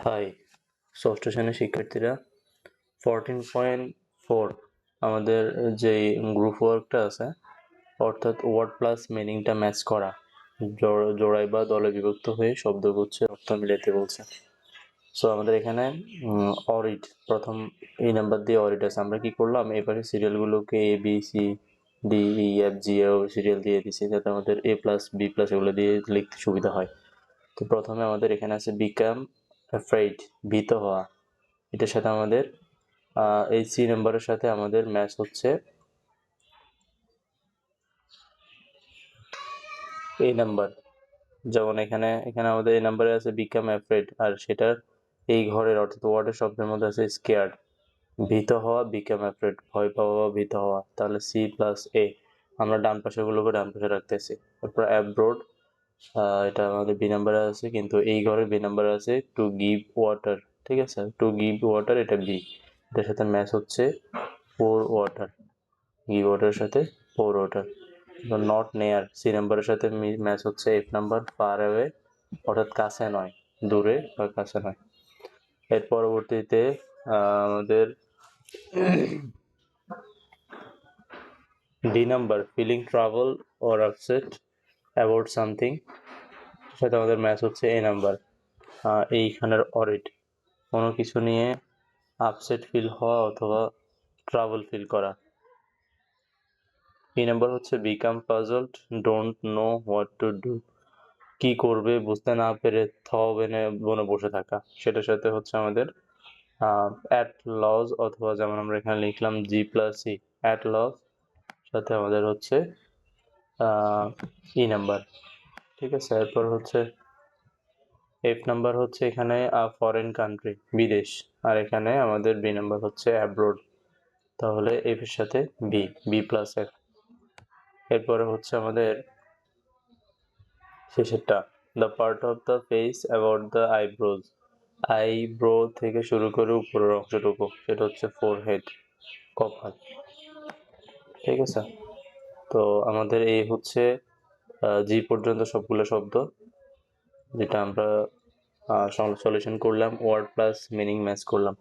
High, ষষ্ঠ শ্রেণীর শিক্ষার্থীরা 14.4 আমাদের যে গ্রুপ ওয়ার্কটা আছে অর্থাৎ ওয়ার্ড প্লাস মিনিংটা ম্যাচ করা, জোড়ায় বা দলে বিভক্ত হয়ে শব্দগুচ্ছের অর্থ মিলাতে বলছে। সো আমাদের এখানে অরিট প্রথম এই নাম্বার দিয়ে অরিট আছে। আমরা কি করলাম, এপাশে সিরিয়ালগুলোকে A B C D E F G এ সিরিয়াল দিয়ে দিছি যাতে আমাদের এ প্লাস বি প্লাস এগুলো দিয়ে লিখতে সুবিধা হয়। তো প্রথমে আমাদের এখানে আছে বিকাম অ্যাফ্রেইড, ভীত হওয়া। এটার সাথে আমাদের এই সি নাম্বারের সাথে আমাদের ম্যাচ হচ্ছে এই নাম্বার। যেমন এখানে আমাদের এই নাম্বারে আছে বিকাম অ্যাফ্রেড, আর সেটার এই ঘরের অর্থাৎ ওয়ার্ডের শব্দের মধ্যে আছে স্কেয়ার্ড, ভীত হওয়া, বিকাম অ্যাফ্রেড ভয় পাওয়া বা ভীত হওয়া। তাহলে সি প্লাস এ, আমরা ডান পাশেগুলোকে ডান পাশে রাখতেছি। তারপর অ্যাব্রোড, এটা আমাদের বি নাম্বারে আছে, কিন্তু এই ঘরে বি নাম্বারে আছে টু গিভ ওয়াটার। ঠিক আছে, টু গিভ ওয়াটার এটা বি, এটার সাথে ম্যাচ হচ্ছে পোর ওয়াটার, গিভ ওয়াটারের সাথে পোর ওয়াটার। নট নেয়ার, সি নাম্বারের সাথে ম্যাচ হচ্ছে এফ নাম্বার, ফার অ্যাওয়ে অর্থাৎ কাছে নয়, দূরে বা কাছে নয়। এর পরবর্তীতে আমাদের D number, feeling travel or upset about something, সাথে আমাদের ম্যাচ হচ্ছে এ নাম্বার, এইখানের অরিট, কোনো কিছু নিয়ে আপসেট ফিল হওয়া অথবা ট্রাভেল ফিল করা। এই নাম্বার হচ্ছে become puzzled, don't know what to do, কি করবে বুঝতে না পেরে বেনে বনে বসে থাকা। সেটার সাথে হচ্ছে আমাদের অ্যাট লস, অথবা যেমন আমরা এখানে লিখলাম G plus C, at loss, সাথে আমাদের হচ্ছে ই নাম্বার। ঠিক আছে, এরপর হচ্ছে এফ নাম্বার হচ্ছে এখানে ফরেন কান্ট্রি, বিদেশ, আর এখানে আমাদের বি নাম্বার হচ্ছে অ্যাব্রোড। তাহলে এফ এর সাথে বি, বি প্লাস এফ। এরপরে হচ্ছে আমাদের শেষেরটা, the part of the face about the eyebrows, eyebrow থেকে শুরু করে উপরের অংশটুকু, সেটা হচ্ছে ফোরহেড, কপাল। ঠিক আছে, তো আমাদের এই হচ্ছে জি পর্যন্ত সবগুলো শব্দ যেটা আমরা সলিউশন করলাম, ওয়ার্ড প্লাস মিনিং ম্যাচ করলাম।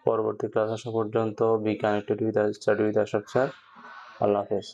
পরবর্তী ক্লাস আসা পর্যন্ত B connected with study with আশাক স্যার। আল্লাহ হাফেজ।